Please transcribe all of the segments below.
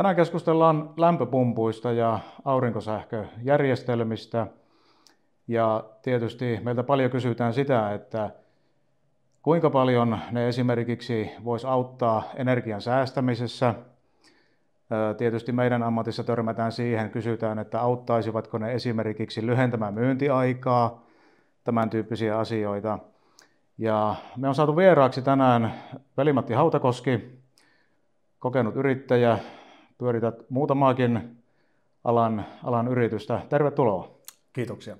Tänään keskustellaan lämpöpumpuista ja aurinkosähköjärjestelmistä. Ja tietysti meiltä paljon kysytään sitä, että kuinka paljon ne esimerkiksi vois auttaa energian säästämisessä. Tietysti meidän ammatissa törmätään siihen, kysytään, että auttaisivatko ne esimerkiksi lyhentämään myyntiaikaa, tämän tyyppisiä asioita. Ja me on saatu vieraaksi tänään Veli-Matti Hautakoski, kokenut yrittäjä, pyörität muutamaakin alan yritystä. Tervetuloa. Kiitoksia.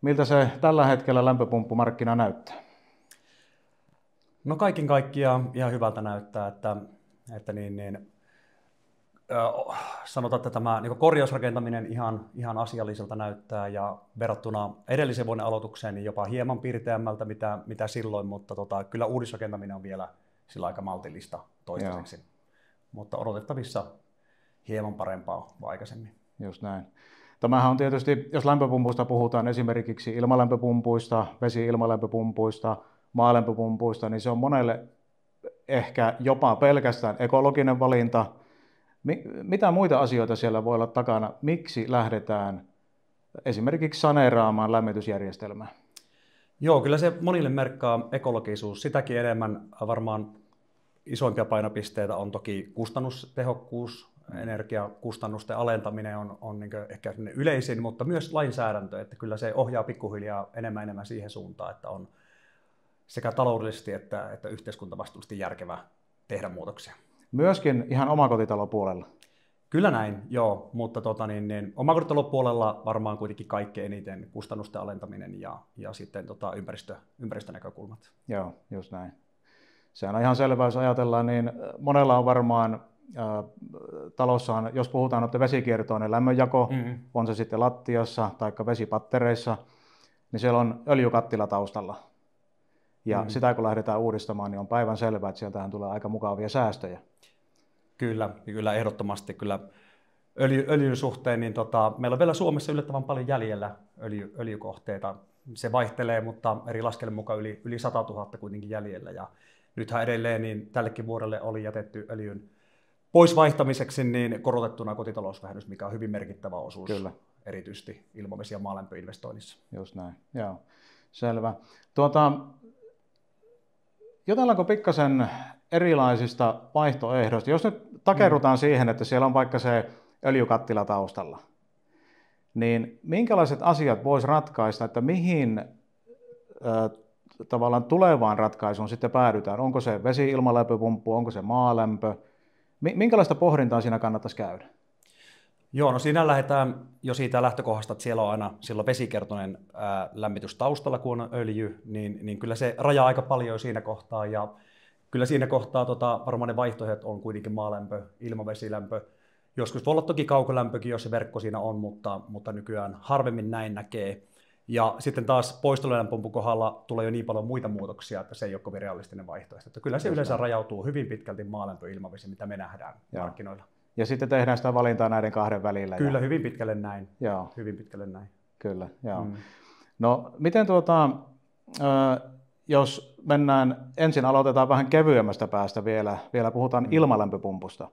Miltä se tällä hetkellä lämpöpumppumarkkina näyttää? No kaiken kaikkiaan ihan hyvältä näyttää, että sanotaan, että tämä niin korjausrakentaminen ihan asialliselta näyttää ja verrattuna edellisen vuoden aloitukseen niin jopa hieman pirteämmältä mitä silloin, mutta kyllä uudisrakentaminen on vielä sillä aika maltillista toistaiseksi. Joo. Mutta odotettavissa hieman parempaa kuin aikaisemmin. Just näin. Tämähän on tietysti, jos lämpöpumpuista puhutaan esimerkiksi ilmalämpöpumpuista, vesi-ilmalämpöpumpuista, maalämpöpumpuista, niin se on monelle ehkä jopa pelkästään ekologinen valinta. Mitä muita asioita siellä voi olla takana? Miksi lähdetään esimerkiksi saneeraamaan lämmitysjärjestelmää? Joo, kyllä se monille merkkaa ekologisuus. Sitäkin enemmän varmaan isoimpia painopisteitä on toki kustannustehokkuus, energiakustannusten alentaminen on niin ehkä yleisin, mutta myös lainsäädäntö, että kyllä se ohjaa pikkuhiljaa enemmän siihen suuntaan, että on sekä taloudellisesti että yhteiskuntavastuullisesti järkevää tehdä muutoksia. Myöskin ihan omakotitalopuolella? Kyllä näin, joo, mutta omakotitalopuolella varmaan kuitenkin kaikkein eniten kustannusten alentaminen ja sitten ympäristönäkökulmat. Joo, just näin. Sehän on ihan selvää, jos ajatellaan, niin monella on varmaan talossaan, jos puhutaan että vesikiertoinen lämmönjako, on se sitten lattiassa tai vesipattereissa, niin siellä on öljykattila taustalla. Ja sitä kun lähdetään uudistamaan, niin on päivän selvää, että sieltähän tulee aika mukavia säästöjä. Kyllä ehdottomasti. Kyllä öljyn suhteen, niin meillä on vielä Suomessa yllättävän paljon jäljellä öljykohteita. Se vaihtelee, mutta eri laskelmien mukaan yli 100 000 kuitenkin jäljellä. Ja nythän edelleen niin tällekin vuodelle oli jätetty öljyn pois vaihtamiseksi niin korotettuna kotitalousvähennys, mikä on hyvin merkittävä osuus. Kyllä. Erityisesti ilmavesi- ja maalämpöinvestoinnissa. Just näin, joo. Selvä. Jutellaanko pikkasen erilaisista vaihtoehdoista? Jos nyt takerrutaan siihen, että siellä on vaikka se öljykattila taustalla, niin minkälaiset asiat voisi ratkaista, että mihin tavallaan tulevaan ratkaisuun sitten päädytään? Onko se vesi-ilmalämpöpumppu, onko se maalämpö? Minkälaista pohdintaa siinä kannattaisi käydä? Joo, no siinä lähdetään jo siitä lähtökohdasta, että siellä on aina silloin vesikertoinen lämmitys taustalla, kun on öljy, niin kyllä se rajaa aika paljon siinä kohtaa. Ja kyllä siinä kohtaa varmaan ne vaihtoehdot on kuitenkin maalämpö, ilmavesilämpö. Joskus voi olla toki kaukolämpökin, jos se verkko siinä on, mutta nykyään harvemmin näin näkee. Ja sitten taas poistolämpöpumpun kohdalla tulee jo niin paljon muita muutoksia, että se ei ole kovin realistinen vaihtoehto. Että kyllä se yleensä rajautuu hyvin pitkälti maalämpö, ilmavesi, mitä me nähdään markkinoilla. Ja sitten tehdään sitä valintaa näiden kahden välillä. Kyllä, hyvin pitkälle näin. Joo. Hyvin pitkälle näin. Kyllä, joo. No, miten jos ensin aloitetaan vähän kevyemmästä päästä vielä puhutaan ilmalämpöpumpusta,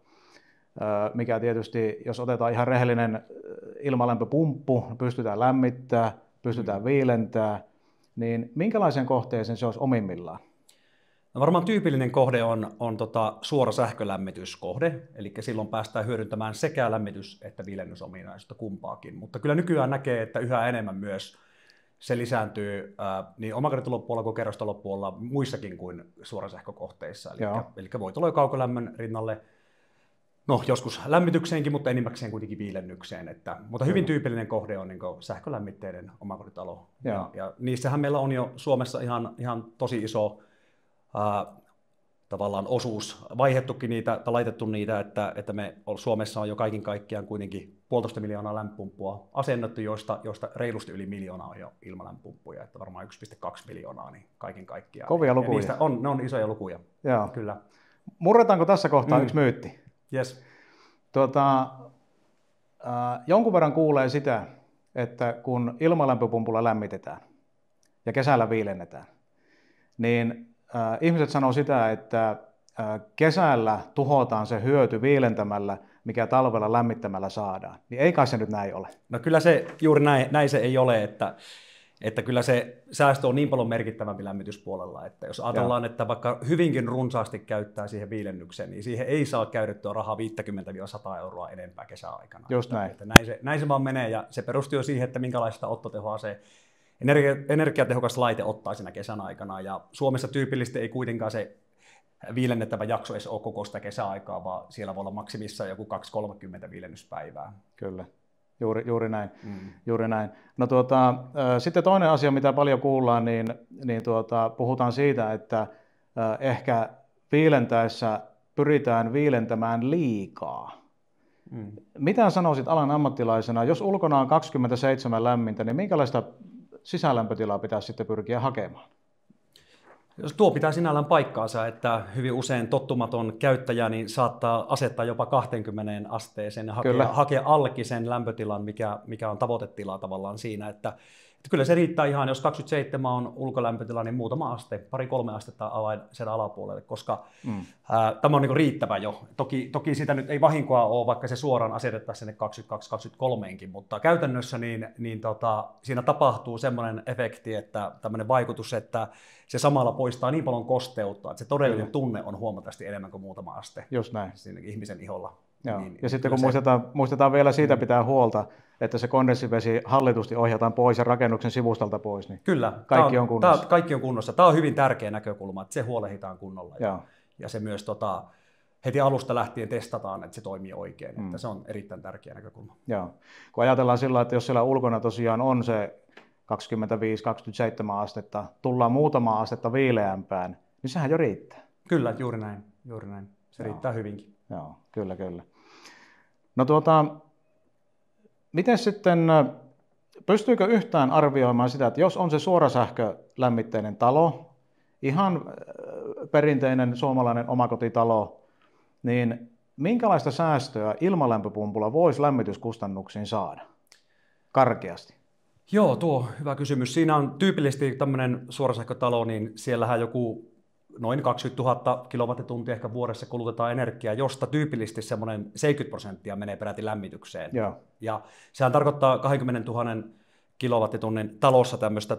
mikä tietysti, jos otetaan ihan rehellinen ilmalämpöpumppu, pystytään lämmittämään, pystytään viilentämään, niin minkälaisen kohteeseen se olisi omimmillaan? No varmaan tyypillinen kohde on suora sähkölämmityskohde, eli silloin päästään hyödyntämään sekä lämmitys- että viilennysominaisuutta kumpaakin. Mutta kyllä nykyään näkee, että yhä enemmän myös se lisääntyy niin omakotitalopuolella kuin kerrostalopuolella muissakin kuin suorasähkökohteissa. Eli voi tulla jo kaukolämmön rinnalle, no joskus lämmitykseenkin, mutta enimmäkseen kuitenkin viilennykseen. Mutta hyvin tyypillinen kohde on niin sähkölämmitteinen omakotitalo. Ja niissähän meillä on jo Suomessa ihan tosi iso tavallaan osuus vaihdettukin niitä tai laitettu niitä, että me Suomessa on jo kaiken kaikkiaan kuitenkin 1,5 miljoonaa lämpöpumppua asennettu, joista reilusti yli 1 miljoonaa on jo ilmalämpöpumppuja, että varmaan 1,2 miljoonaa niin kaiken kaikkiaan. Kovia lukuja. Ne on isoja lukuja. Joo. Kyllä. Murretaanko tässä kohtaa yksi myytti? Yes. Jonkun verran kuulee sitä, että kun ilmalämpöpumpulla lämmitetään ja kesällä viilennetään, niin ihmiset sanoo sitä, että kesällä tuhotaan se hyöty viilentämällä, mikä talvella lämmittämällä saadaan. Niin ei kai se nyt näin ole. No kyllä se juuri näin se ei ole, että kyllä se säästö on niin paljon merkittävämpi lämmityspuolella, että jos ajatellaan, että vaikka hyvinkin runsaasti käyttää siihen viilennykseen, niin siihen ei saa käytettyä rahaa 50-100 euroa enempää kesäaikana. Just näin. Että näin se vaan menee, ja se perustuu jo siihen, että minkälaista ottotehoa se energiatehokas laite ottaa siinä kesän aikana, ja Suomessa tyypillisesti ei kuitenkaan se viilennettävä jakso edes ole koko sitä kesäaikaa, vaan siellä voi olla maksimissaan joku 2-30 viilennyspäivää. Kyllä. Juuri näin. Juuri näin. No sitten toinen asia, mitä paljon kuullaan, niin puhutaan siitä, että ehkä viilentäessä pyritään viilentämään liikaa. Mitä sanoisit alan ammattilaisena, jos ulkona on 27 lämmintä, niin minkälaista sisälämpötilaa pitäisi sitten pyrkiä hakemaan? Jos tuo pitää sinällään paikkaansa, että hyvin usein tottumaton käyttäjä niin saattaa asettaa jopa 20 asteeseen ja hakea allekin sen lämpötilan, mikä on tavoitetila tavallaan siinä, että kyllä se riittää ihan, jos 27 on ulkolämpötila, niin muutama aste, 2-3 astetta avain sen alapuolelle, koska tämä on niin kuin riittävä jo. Toki sitä nyt ei vahinkoa ole, vaikka se suoraan asetettaisiin sinne 22-23kin, mutta käytännössä siinä tapahtuu semmoinen efekti, että tämmöinen vaikutus, että se samalla poistaa niin paljon kosteutta, että se todellinen tunne on huomattavasti enemmän kuin muutama aste. Just näin. Siinä ihmisen iholla. Niin, ja sitten kun muistetaan vielä siitä pitää huolta, että se kondenssivesi hallitusti ohjataan pois ja rakennuksen sivustalta pois, niin kyllä, kaikki on kunnossa. Kaikki on kunnossa. Tämä on hyvin tärkeä näkökulma, että se huolehditaan kunnolla. Ja se myös heti alusta lähtien testataan, että se toimii oikein. Että se on erittäin tärkeä näkökulma. Joo. Kun ajatellaan sillä, että jos siellä ulkona tosiaan on se 25-27 astetta, tullaan muutama astetta viileämpään, niin sehän jo riittää. Kyllä, juuri näin. Se riittää hyvinkin. Joo, kyllä. No miten sitten, pystyykö yhtään arvioimaan sitä, että jos on se suorasähkölämmitteinen talo, ihan perinteinen suomalainen omakotitalo, niin minkälaista säästöä ilmalämpöpumpulla voisi lämmityskustannuksiin saada karkeasti? Joo, tuo on hyvä kysymys. Siinä on tyypillisesti tämmöinen suorasähkötalo, niin siellähän joku noin 20 000 kilowattituntia ehkä vuodessa kulutetaan energiaa, josta tyypillisesti semmoinen 70% menee peräti lämmitykseen. Joo. Ja sehän tarkoittaa 20 000 kilowattitunnin talossa tämmöistä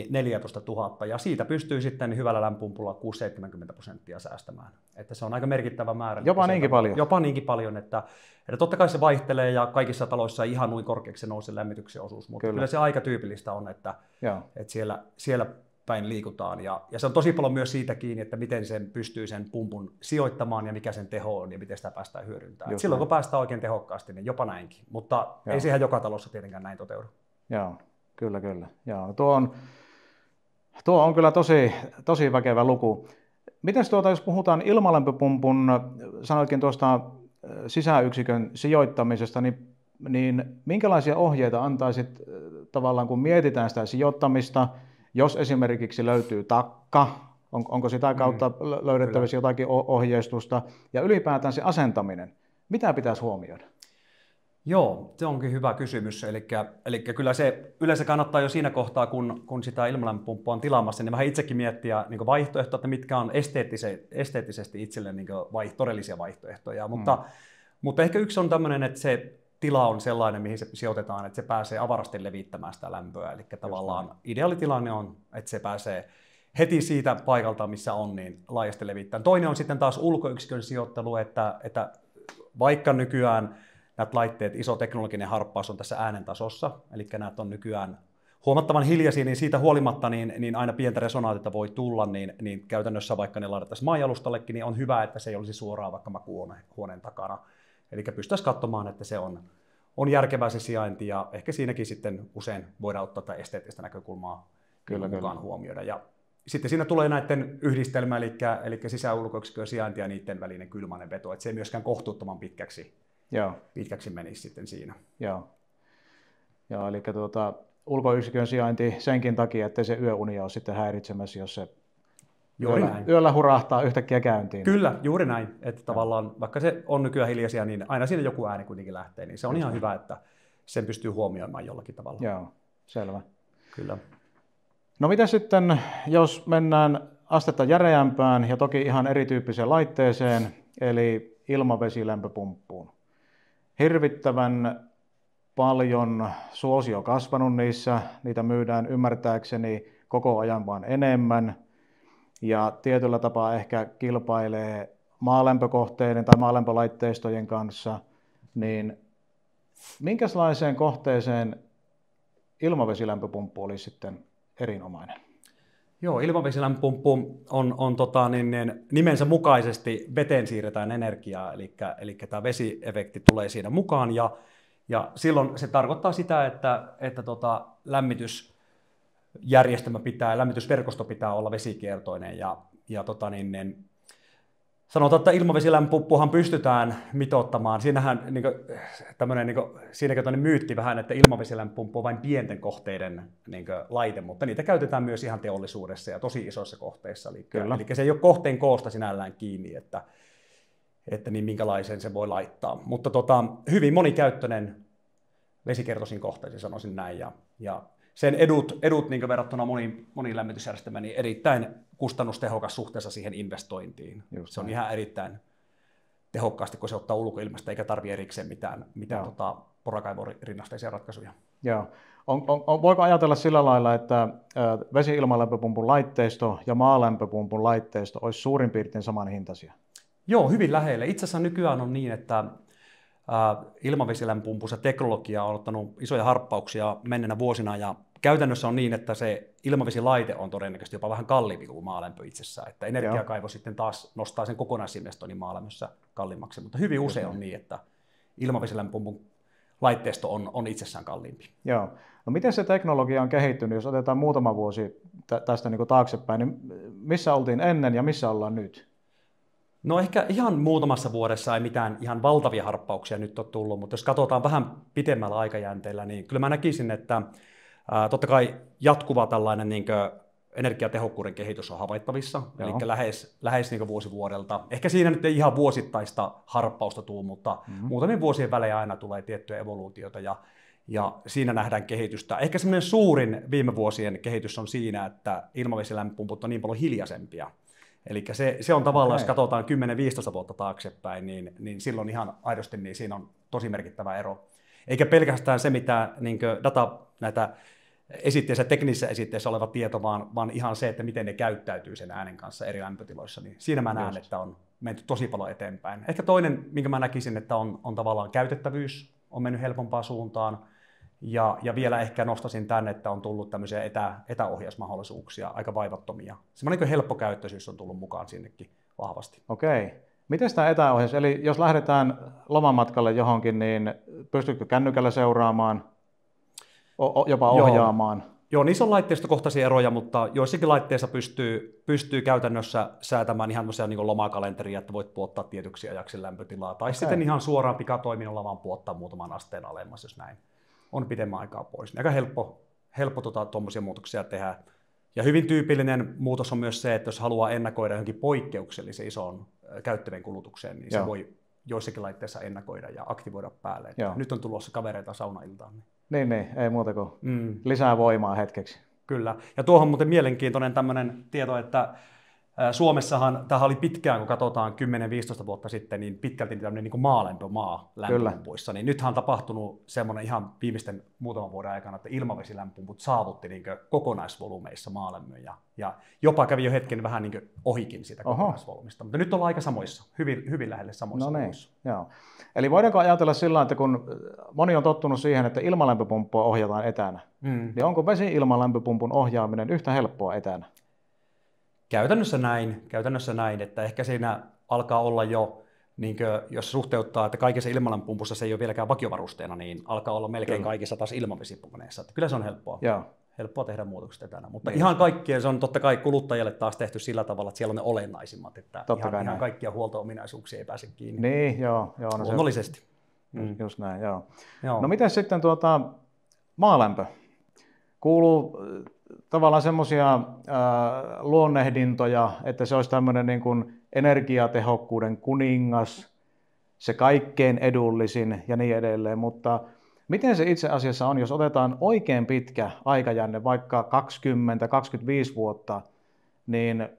14 000, ja siitä pystyy sitten hyvällä lämpöpumpulla 6-70% säästämään. Että se on aika merkittävä määrä. Jopa niinkin paljon? Jopa niinkin paljon, että totta kai se vaihtelee, ja kaikissa taloissa ei ihan noin korkeaksi se nousee lämmityksen osuus, mutta kyllä se aika tyypillistä on, että siellä päin liikutaan. Ja se on tosi paljon myös siitä kiinni, että miten sen pystyy sen pumpun sijoittamaan ja mikä sen teho on ja miten sitä päästään hyödyntämään. Silloin kun päästään oikein tehokkaasti, niin jopa näinkin. Mutta ei siihen joka talossa tietenkään näin toteudu. Joo, kyllä. Joo, tuo on kyllä tosi väkevä luku. Miten jos puhutaan ilmalämpöpumpun, sanoitkin tuosta sisäyksikön sijoittamisesta, niin minkälaisia ohjeita antaisit tavallaan, kun mietitään sitä sijoittamista, jos esimerkiksi löytyy takka, onko sitä kautta löydettävissä jotakin ohjeistusta, ja ylipäätään se asentaminen, mitä pitäisi huomioida? Joo, se onkin hyvä kysymys. Eli kyllä se yleensä kannattaa jo siinä kohtaa, kun sitä ilmalämpöpumppua on tilaamassa, niin vähän itsekin miettiä niin vaihtoehtoja, että mitkä on esteettisesti itselle niin todellisia vaihtoehtoja. Mutta ehkä yksi on tämmöinen, että se tila on sellainen, mihin se sijoitetaan, että se pääsee avarasti levittämään sitä lämpöä. Eli tavallaan ideaalitilanne on, että se pääsee heti siitä paikalta, missä on, niin laajasti levittämään. Toinen on sitten taas ulkoyksikön sijoittelu, että vaikka nykyään näitä laitteet, iso teknologinen harppaus on tässä äänen tasossa, eli nämä on nykyään huomattavan hiljaisia, niin siitä huolimatta niin aina pientä resonaatilta voi tulla, niin käytännössä vaikka ne laitettaisiin maanjalustallekin, niin on hyvä, että se ei olisi suoraan vaikka makuuhuoneen takana. Eli pystyttäisiin katsomaan, että se on järkevää se sijainti, ja ehkä siinäkin sitten usein voidaan ottaa tätä esteettistä näkökulmaa mukaan huomioida. Ja sitten siinä tulee näiden yhdistelmä, eli sisä- ja ulkoyksikön sijainti ja niiden välinen kylmäinen veto, että se ei myöskään kohtuuttoman pitkäksi menisi sitten siinä. Joo, eli ulkoyksikön sijainti senkin takia, ettei se yöunia ole sitten häiritsemässä, jos se yöllä hurahtaa yhtäkkiä käyntiin. Kyllä, juuri näin. Että tavallaan, vaikka se on nykyään hiljaisia, niin aina siinä joku ääni kuitenkin lähtee, niin se on ihan hyvä, että sen pystyy huomioimaan jollakin tavalla. Joo, selvä. Kyllä. No mitä sitten, jos mennään astetta järeämpään ja toki ihan erityyppiseen laitteeseen, eli ilmavesilämpöpumppuun. Hirvittävän paljon suosio kasvanut niissä, niitä myydään ymmärtääkseni koko ajan vaan enemmän, ja tietyllä tapaa ehkä kilpailee maalämpökohteiden tai maalämpölaitteistojen kanssa, niin minkälaiseen kohteeseen ilmavesilämpöpumppu olisi sitten erinomainen? Joo, ilmavesilämpöpumppu on nimensä mukaisesti veteen siirretään energiaa, eli tämä vesiefekti tulee siinä mukaan, ja silloin se tarkoittaa sitä, että lämmitysverkosto pitää olla vesikiertoinen, sanotaan, että ilmavesilämpöpumppuhan pystytään mitoittamaan. Siinähän siinäkin myytti vähän, että ilmavesilämpöpumppu on vain pienten kohteiden laite, mutta niitä käytetään myös ihan teollisuudessa ja tosi isoissa kohteissa. Eli se ei ole kohteen koosta sinällään kiinni, että niin minkälaisen se voi laittaa. Mutta hyvin monikäyttöinen vesikiertoisiin kohteisiin, sanoisin näin. Ja sen edut verrattuna moniin lämmitysjärjestelmiin niin erittäin kustannustehokas suhteessa siihen investointiin. Se on ihan erittäin tehokkaasti, kun se ottaa ulkoilmasta, eikä tarvitse erikseen mitään porakaivoon rinnasteisia ratkaisuja. Joo. Voiko ajatella sillä lailla, että vesi-ilmalämpöpumpun laitteisto ja maalämpöpumpun laitteisto olisi suurin piirtein samanhintaisia? Joo, hyvin lähelle. Itse asiassa nykyään on niin, että ilmavesilämpöpumpussa teknologia on ottanut isoja harppauksia menneenä vuosina, ja käytännössä on niin, että se ilmavesilaite on todennäköisesti jopa vähän kalliimpi kuin maalämpö itsessään, että energiakaivo sitten taas nostaa sen kokonaisinvestoinnin maalämmössä kalliimmaksi, mutta hyvin usein on niin, että ilmavesilämpöpumpun laitteisto on itsessään kalliimpi. Joo. No miten se teknologia on kehittynyt, jos otetaan muutama vuosi tästä niin kuin taaksepäin, niin missä oltiin ennen ja missä ollaan nyt? No ehkä ihan muutamassa vuodessa ei mitään ihan valtavia harppauksia nyt ole tullut, mutta jos katsotaan vähän pitemmällä aikajänteellä, niin kyllä mä näkisin, että totta kai jatkuva tällainen energiatehokkuuden kehitys on havaittavissa, eli lähes vuosi vuodelta. Ehkä siinä nyt ei ihan vuosittaista harppausta tule, mutta muutamien vuosien välein aina tulee tiettyä evoluutiota, ja siinä nähdään kehitystä. Ehkä semmoinen suurin viime vuosien kehitys on siinä, että ilmavesilämpöpumput on niin paljon hiljaisempia. Eli se on tavallaan, jos katsotaan 10-15 vuotta taaksepäin, niin silloin ihan aidosti niin siinä on tosi merkittävä ero. Eikä pelkästään se, mitä näitä esitteissä, teknisissä esitteissä oleva tieto, vaan ihan se, että miten ne käyttäytyy sen äänen kanssa eri lämpötiloissa. Niin siinä mä näen, että on menty tosi paljon eteenpäin. Ehkä toinen, minkä mä näkisin, että on tavallaan käytettävyys, on mennyt helpompaan suuntaan. Ja vielä ehkä nostaisin tänne, että on tullut tämmöisiä etäohjausmahdollisuuksia, aika vaivattomia. Semmoinen helppokäyttöisyys on tullut mukaan sinnekin vahvasti. Okei. Miten tämä etäohjaus? Eli jos lähdetään lomamatkalle johonkin, niin pystytkö kännykällä seuraamaan, jopa ohjaamaan? Joo, niissä on laitteistokohtaisia eroja, mutta joissakin laitteissa pystyy käytännössä säätämään ihan niin lomakalenteria, että voit puottaa tietyksi ajaksi lämpötilaa. Tai sitten ihan suoraan pikatoiminnalla vaan puottaa muutaman asteen alemmas, jos näin on pidemmän aikaa pois. Aika helppo tuommoisia muutoksia tehdä. Ja hyvin tyypillinen muutos on myös se, että jos haluaa ennakoida johonkin poikkeuksellisen isoon käyttävien kulutukseen, niin se voi joissakin laitteissa ennakoida ja aktivoida päälle. Nyt on tulossa kavereita saunailtaan. Niin, ei muuta kuin lisää voimaa hetkeksi. Kyllä. Ja tuohon muuten mielenkiintoinen tämmöinen tieto, että Suomessahan tämähän oli pitkään, kun katsotaan 10-15 vuotta sitten, niin pitkälti tämmöinen niin maalämpöpumpuissa. Niin nythän on tapahtunut semmoinen ihan viimeisten muutaman vuoden aikana, että ilmavesilämpöpumput saavutti niin kokonaisvolumeissa maalämmön ja jopa kävi jo hetken vähän niin ohikin siitä kokonaisvolumista. Mutta nyt ollaan aika samoissa, hyvin lähelle samoissa voluissa. Joo. Eli voidaanko ajatella sillä, että kun moni on tottunut siihen, että ilmalämpöpumppua ohjataan etänä, niin onko vesi-ilmalämpöpumpun ohjaaminen yhtä helppoa etänä? Käytännössä näin, että ehkä siinä alkaa olla jo, niin kuin, jos suhteuttaa, että kaikissa ilmalämpöpumpussa se ei ole vieläkään vakiovarusteena, niin alkaa olla melkein kaikissa taas ilmavesipuneissa. Että kyllä se on helppoa tehdä muutokset etänä, mutta ihan kaikkien se on totta kai kuluttajalle taas tehty sillä tavalla, että siellä on ne olennaisimmat, että ihan kaikkia huolto-ominaisuuksia ei pääse kiinni. Niin, joo. No luonnollisesti. Just näin, joo. No miten sitten maalämpö? Kuuluu tavallaan semmoisia luonnehdintoja, että se olisi tämmöinen niin kuin energiatehokkuuden kuningas, se kaikkein edullisin ja niin edelleen, mutta miten se itse asiassa on, jos otetaan oikein pitkä aikajänne, vaikka 20-25 vuotta, niin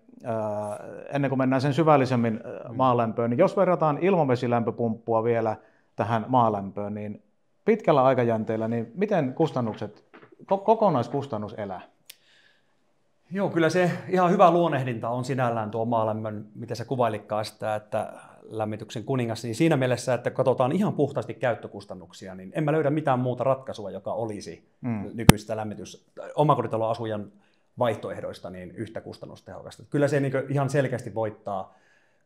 ennen kuin mennään sen syvällisemmin maalämpöön, niin jos verrataan ilmavesilämpöpumppua vielä tähän maalämpöön, niin pitkällä aikajänteellä, niin miten kokonaiskustannus elää? Joo, kyllä se ihan hyvä luonnehdinta on sinällään tuo maalämmön, miten sä kuvailitkaan sitä, että lämmityksen kuningas, niin siinä mielessä, että katsotaan ihan puhtaasti käyttökustannuksia, niin en mä löydä mitään muuta ratkaisua, joka olisi nykyistä omakotitalon asujan vaihtoehdoista niin yhtä kustannustehokasta. Kyllä se niin ihan selkeästi voittaa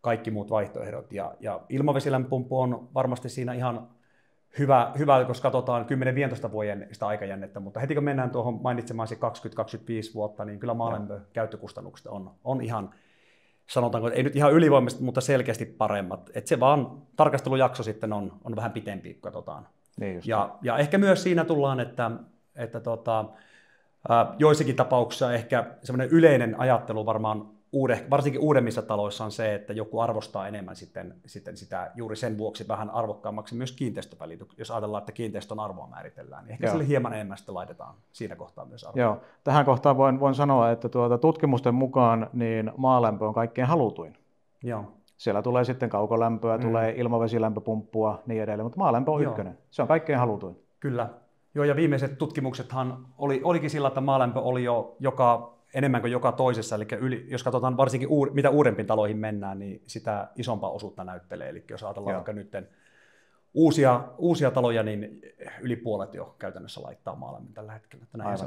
kaikki muut vaihtoehdot, ja ilmavesilämpöpumppu on varmasti siinä ihan hyvä, koska katsotaan 10-15 vuoden sitä aikajännettä, mutta heti kun mennään tuohon mainitsemaasi 20-25 vuotta, niin kyllä maalämpö käyttökustannukset on ihan, sanotaanko, ei nyt ihan ylivoimaisesti, mutta selkeästi paremmat. Et se vaan tarkastelujakso sitten on vähän pitempi, kun katsotaan. Niin ja ehkä myös siinä tullaan, että joissakin tapauksissa ehkä semmoinen yleinen ajattelu varmaan varsinkin uudemmissa taloissa on se, että joku arvostaa enemmän sitten sitä juuri sen vuoksi vähän arvokkaammaksi myös kiinteistövälitykset. Jos ajatellaan, että kiinteistön arvoa määritellään, niin ehkä sille hieman enemmän sitten laitetaan siinä kohtaa myös arvoa. Joo. Tähän kohtaan voin sanoa, että tutkimusten mukaan niin maalämpö on kaikkein halutuin. Joo. Siellä tulee sitten kaukolämpöä, tulee ilmavesilämpöpumppua niin edelleen, mutta maalämpö on ykkönen. Se on kaikkein halutuin. Kyllä. Joo, ja viimeiset tutkimuksethan olikin sillä, että maalämpö oli jo enemmän kuin joka toisessa, eli jos katsotaan varsinkin mitä uudempiin taloihin mennään, niin sitä isompaa osuutta näyttelee. Eli jos ajatellaan vaikka nyt uusia taloja, niin yli puolet jo käytännössä laittaa maalämmön tällä hetkellä. Että näin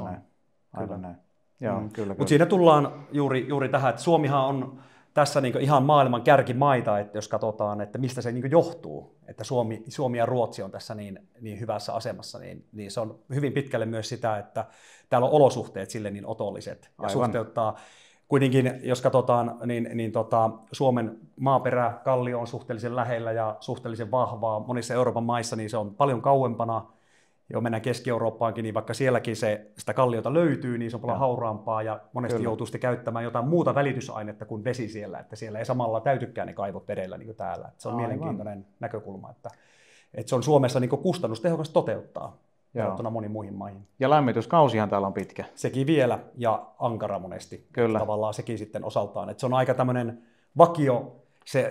Aivan näin. Joo, kyllä. Mutta siinä tullaan juuri tähän, että Suomihan on tässä niin ihan maailman kärkimaita, että jos katsotaan, että mistä se niin johtuu, että Suomi ja Ruotsi on tässä niin hyvässä asemassa, niin se on hyvin pitkälle myös sitä, että täällä on olosuhteet sille niin otolliset. Ja suhteuttaa kuitenkin, jos katsotaan, niin Suomen maaperä, kallio on suhteellisen lähellä ja suhteellisen vahvaa. Monissa Euroopan maissa niin se on paljon kauempana. Jo mennään Keski-Eurooppaankin, niin vaikka sielläkin sitä kalliota löytyy, niin se on paljon hauraampaa ja monesti joutuu sitten käyttämään jotain muuta välitysainetta kuin vesi siellä, että siellä ei samalla täytykään ne kaivot vedellä niin kuin täällä. Että se on mielenkiintoinen näkökulma, että se on Suomessa niin kustannustehokas toteuttaa verrattuna moniin muihin maihin. Ja lämmityskausihan täällä on pitkä. Sekin vielä ja ankara monesti. Kyllä. Tavallaan sekin sitten osaltaan, että se on aika tämmöinen vakio.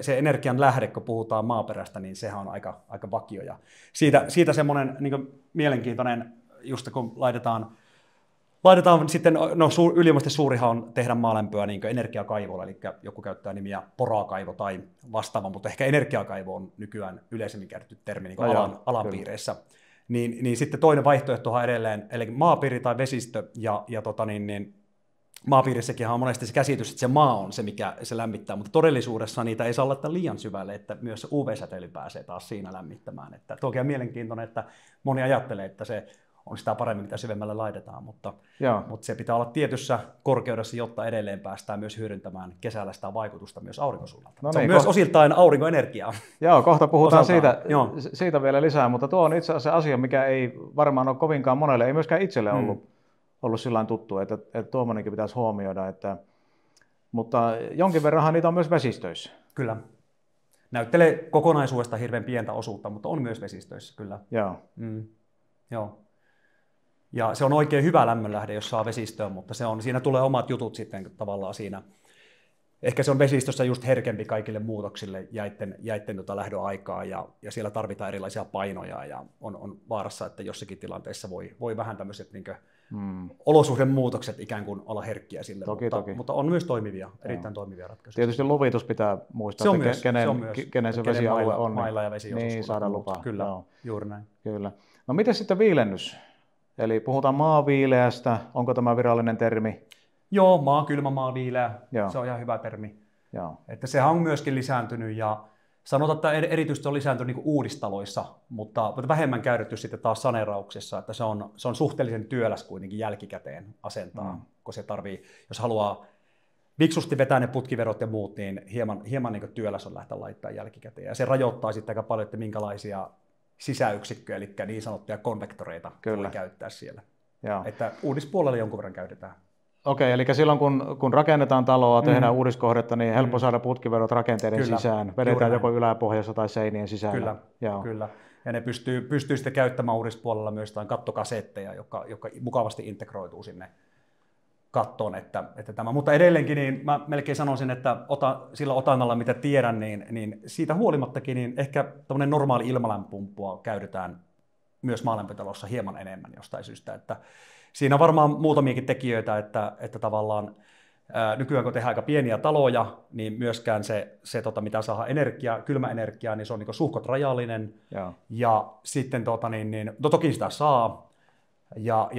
Se energian lähde, kun puhutaan maaperästä, niin sehän on aika vakio. Ja siitä semmoinen niin mielenkiintoinen, just kun laitetaan sitten, ylivoimaisesti suurihan on tehdä maalämpöä niin energiakaivolla, eli joku käyttää nimiä porakaivo tai vastaava, mutta ehkä energiakaivo on nykyään yleisemmin käytetty termi niin alan piireissä. Niin sitten toinen vaihtoehto on edelleen, eli maapiiri tai vesistö, ja maapiirissäkin on monesti se käsitys, että se maa on se, mikä se lämmittää, mutta todellisuudessa niitä ei saa laittaa liian syvälle, että myös se UV-säteily pääsee taas siinä lämmittämään. Että toki on mielenkiintoinen, että moni ajattelee, että se on sitä paremmin, mitä syvemmälle laitetaan, mutta se pitää olla tietyssä korkeudessa, jotta edelleen päästään myös hyödyntämään kesällä sitä vaikutusta myös aurinkosuunnalta. No niin, se on myös osiltaan aurinkoenergiaa. Joo, kohta puhutaan siitä vielä lisää, mutta tuo on itse asiassa asia, mikä ei varmaan ole kovinkaan monelle, ei myöskään itselle ollut sillain tuttu, että tuommoinenkin pitäisi huomioida. Mutta jonkin verranhan niitä on myös vesistöissä. Kyllä. Näyttelee kokonaisuudesta hirveän pientä osuutta, mutta on myös vesistöissä, kyllä. Joo. Joo. Ja se on oikein hyvä lämmönlähde, jos saa vesistöön, mutta siinä tulee omat jutut sitten tavallaan siinä. Ehkä se on vesistössä just herkempi kaikille muutoksille jäitten lähdön aikaa, ja siellä tarvitaan erilaisia painoja, ja on vaarassa, että jossakin tilanteessa voi vähän tämmöiset olosuhdemuutokset ikään kuin olla herkkiä sille, mutta on myös erittäin toimivia ratkaisuja. Tietysti luvitus pitää muistaa, kenen se vesialue on. Mailla ja vesiosuus. Niin, saada lupaa. Kyllä, juuri näin. Kyllä. No miten sitten viilennys? Eli puhutaan maaviileästä, onko tämä virallinen termi? Joo, kylmä maaviileä, se on ihan hyvä termi. Joo. Että sehän on myöskin lisääntynyt, ja sanotaan, että erityisesti on lisääntynyt niin uudistaloissa, mutta vähemmän käytetty sitten taas saneerauksessa, että se on suhteellisen työläs kuitenkin jälkikäteen asentaa, kun se tarvii, jos haluaa viksusti vetää ne putkiverot ja muut, niin hieman niin työläs on lähteä laittaa jälkikäteen, ja se rajoittaa sitten aika paljon, että minkälaisia sisäyksikköjä, eli niin sanottuja konvektoreita voi käyttää siellä. Joo. Että uudispuolella jonkun verran käytetään. Okei, eli silloin kun rakennetaan taloa, tehdään uudiskohdetta, niin helppo saada putkiverot rakenteiden sisään. Vedetään joko yläpohjassa tai seinien sisällä. Kyllä. Ja ne pystyy sitten käyttämään uudispuolella myös jotain kattokasetteja, jotka mukavasti integroituu kattoon, että tämä. Mutta edelleenkin niin mä melkein sanoisin, että sillä otannalla, mitä tiedän, niin siitä huolimattakin niin ehkä tämmöinen normaali ilmalämpöpumppua käytetään myös maalämpötalossa hieman enemmän jostain syystä. Että siinä on varmaan muutamiakin tekijöitä, että tavallaan nykyään kun tehdään aika pieniä taloja, niin myöskään se mitä saa kylmäenergiaa, niin se on niin suhkot rajallinen. Ja sitten toki sitä saa. Ja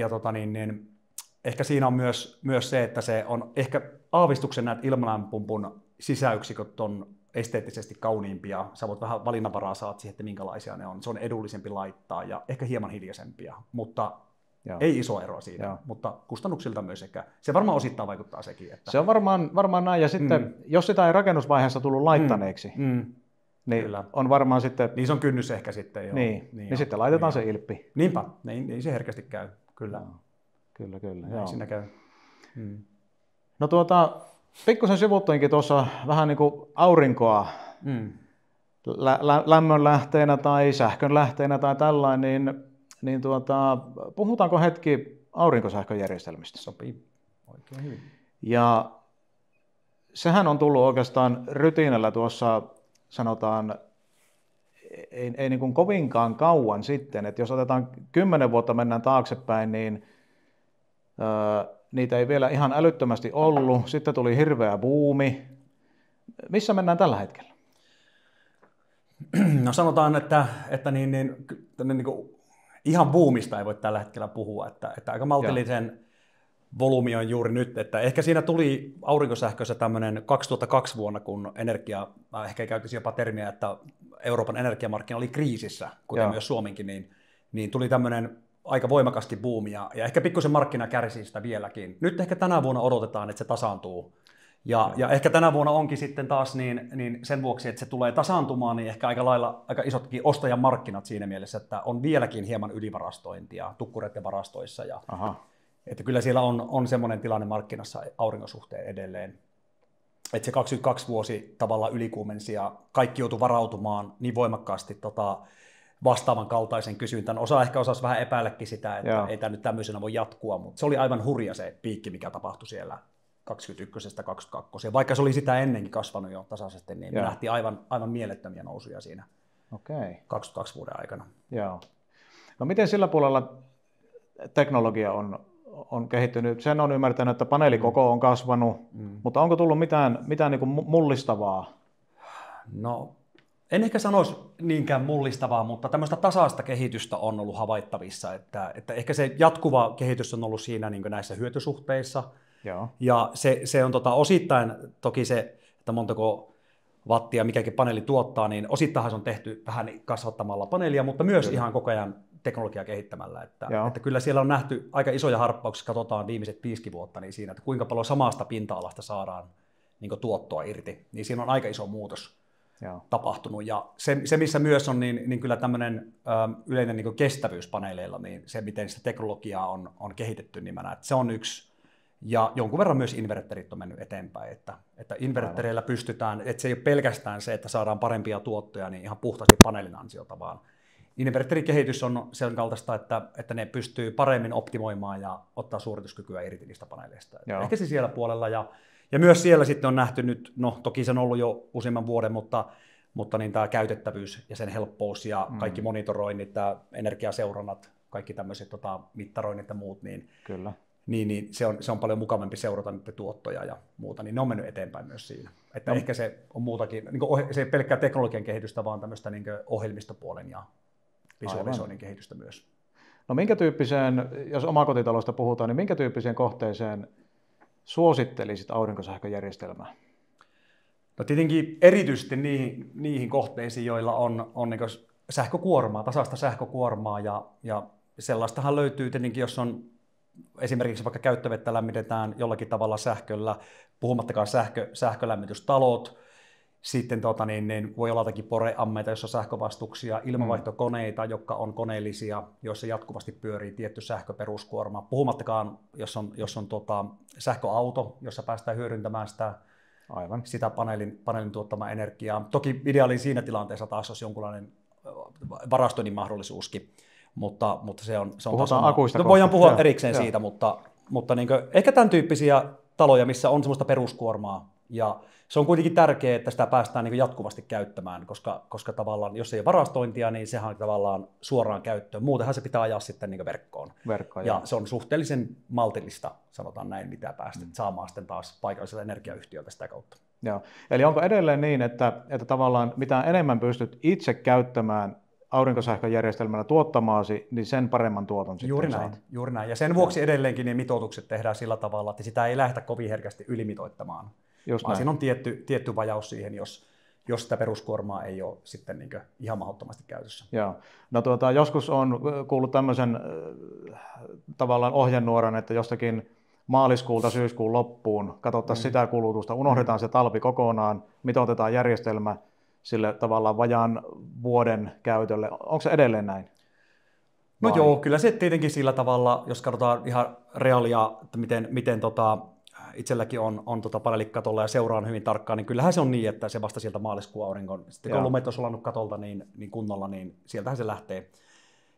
ehkä siinä on myös se, että se on ehkä aavistuksen näitä ilmalämpöpumpun sisäyksiköt on esteettisesti kauniimpia. Sä voit vähän valinnanvaraa saat siihen, että minkälaisia ne on. Se on edullisempi laittaa ja ehkä hieman hiljaisempia, mutta ei iso ero siinä. Mutta kustannuksilta myös ehkä. Se varmaan osittain vaikuttaa sekin. Että... Se on varmaan näin. Ja sitten, jos sitä ei rakennusvaiheessa tullut laittaneeksi, niin kyllä. On varmaan sitten... Niin se on kynnys ehkä sitten. Jo. Niin sitten laitetaan se ilppi. Niinpä, niin se herkästi käy, kyllä. Kyllä. Näin siinä käy. No pikkusen sivuttiinkin tuossa vähän niin kuin aurinkoa lämmönlähteenä tai sähkönlähteenä tai tällainen, niin puhutaanko hetki aurinkosähköjärjestelmistä? Sopii oikein hyvin. Ja sehän on tullut oikeastaan rytinällä tuossa, sanotaan, ei niin kuin kovinkaan kauan sitten, että jos otetaan 10 vuotta mennään taaksepäin, niin niitä ei vielä ihan älyttömästi ollut. Sitten tuli hirveä buumi. Missä mennään tällä hetkellä? No sanotaan, että ihan buumista ei voi tällä hetkellä puhua. Että aika maltillisen volyymi on juuri nyt. Että ehkä siinä tuli aurinkosähkössä tämmöinen 2002 vuonna, kun ehkä käytäisiin jopa termiä, että Euroopan energiamarkkina oli kriisissä, kuten myös Suomenkin, niin tuli tämmöinen aika voimakaskin buumi, ja ehkä pikkusen markkina kärsii sitä vieläkin. Nyt ehkä tänä vuonna odotetaan, että se tasaantuu. Ja ehkä tänä vuonna onkin sitten taas niin sen vuoksi, että se tulee tasaantumaan, niin ehkä aika isotkin ostajan markkinat siinä mielessä, että on vieläkin hieman ylivarastointia tukkureiden varastoissa. Että kyllä siellä on semmoinen tilanne markkinassa aurinkosuhteen edelleen. Että se 22 vuosi tavallaan ylikuumensi ja kaikki joutui varautumaan niin voimakkaasti vastaavan kaltaisen kysyntän. Osa ehkä osasi vähän epäilläkin sitä, että ei tämä nyt tämmöisenä voi jatkua, mutta se oli aivan hurja se piikki, mikä tapahtui siellä 21-22. Vaikka se oli sitä ennenkin kasvanut jo tasaisesti, niin me nähtiin aivan mielettömiä nousuja siinä 22 vuoden aikana. Joo. No miten sillä puolella teknologia on kehittynyt? Sen on ymmärtänyt, että paneelikoko on kasvanut, mutta onko tullut mitään niin kuin mullistavaa? No, en ehkä sanoisi niinkään mullistavaa, mutta tämmöistä tasaista kehitystä on ollut havaittavissa, että ehkä se jatkuva kehitys on ollut siinä niin kuin näissä hyötysuhteissa. Ja se on osittain toki se, että montako wattia mikäkin paneeli tuottaa, niin osittain se on tehty vähän kasvattamalla paneelia, mutta myös ihan koko ajan teknologiaa kehittämällä. Että kyllä siellä on nähty aika isoja harppauksia, katsotaan viimeiset 5 vuotta, niin siinä, että kuinka paljon samasta pinta-alasta saadaan niin tuottoa irti, niin siinä on aika iso muutos tapahtunut. Ja se missä myös on, niin kyllä tämmöinen yleinen niin kestävyys paneeleilla, niin se miten sitä teknologiaa on kehitetty nimellä, että se on yksi. Ja jonkun verran myös inverterit on mennyt eteenpäin, että invertereillä pystytään, että se ei ole pelkästään se, että saadaan parempia tuottoja niin ihan puhtaasti paneelin ansiota, vaan inverterikehitys on sen kaltaista, että ne pystyy paremmin optimoimaan ja ottaa suorituskykyä irti niistä paneeleista. Ehkä se siellä puolella ja myös siellä sitten on nähty nyt, no toki se on ollut jo useamman vuoden, mutta niin tämä käytettävyys ja sen helppous ja kaikki monitoroinnit, tämä energiaseurannat, kaikki tämmöiset mittaroinnit ja muut, niin kyllä. Niin se on paljon mukavampi seurata niitä tuottoja ja muuta, niin ne on mennyt eteenpäin myös siinä. Että ehkä se on muutakin, niin se ei pelkkää teknologian kehitystä, vaan tämmöistä niin ohjelmistopuolen ja visualisoinnin kehitystä myös. No minkä tyyppiseen, jos omakotitalosta puhutaan, niin minkä tyyppiseen kohteeseen suosittelisit aurinkosähköjärjestelmää? No tietenkin erityisesti niihin kohteisiin, joilla on niin sähkökuormaa, tasaista sähkökuormaa ja sellaistahan löytyy tietenkin, jos on esimerkiksi vaikka käyttövettä lämmitetään jollakin tavalla sähköllä, puhumattakaan sähkölämmitystalot, sitten voi olla jotakin poreammeita, jossa on sähkövastuksia, ilmavaihtokoneita, jotka on koneellisia, joissa jatkuvasti pyörii tietty sähköperuskuorma, puhumattakaan jos on sähköauto, jossa päästään hyödyntämään sitä paneelin tuottamaa energiaa. Toki ideaali siinä tilanteessa taas olisi jonkunlainen varastoinnin mahdollisuuskin. Mutta se on puhutaan akuista voidaan puhua erikseen siitä, mutta mutta niin kuin, ehkä tämän tyyppisiä taloja, missä on semmoista peruskuormaa, ja se on kuitenkin tärkeää, että sitä päästään niin jatkuvasti käyttämään, koska tavallaan, jos ei ole varastointia, niin sehän on tavallaan suoraan käyttöön. Muutenhan se pitää ajaa sitten niin verkkoon. Ja se on suhteellisen maltillista, sanotaan näin, mitä päästät saamaan sitten taas paikallisella energiayhtiöltä sitä kautta. Joo. Eli onko edelleen niin, että tavallaan mitä enemmän pystyt itse käyttämään aurinkosähköjärjestelmällä tuottamaasi, niin sen paremman tuoton sitten saat? Juuri näin. Ja sen vuoksi edelleenkin ne mitoitukset tehdään sillä tavalla, että sitä ei lähdetä kovin herkästi ylimitoittamaan. Vaan siinä on tietty vajaus siihen, jos sitä peruskuormaa ei ole sitten niin ihan mahdottomasti käytössä. Joo. No joskus on kuullut tämmöisen tavallaan ohjenuoran, että jostakin maaliskuulta syyskuun loppuun katsottaisiin sitä kulutusta, unohdetaan se talvi kokonaan, mitoitetaan järjestelmä sille tavallaan vajaan vuoden käytölle. Onko se edelleen näin? No joo, kyllä se tietenkin sillä tavalla, jos katsotaan ihan reaalia, että miten itselläkin on paneelikatolla ja seuraan hyvin tarkkaan, niin kyllähän se on niin, että se vasta sieltä maaliskuun auringon, sitten kun lumet on sulanut katolta niin kunnolla, niin sieltähän se lähtee.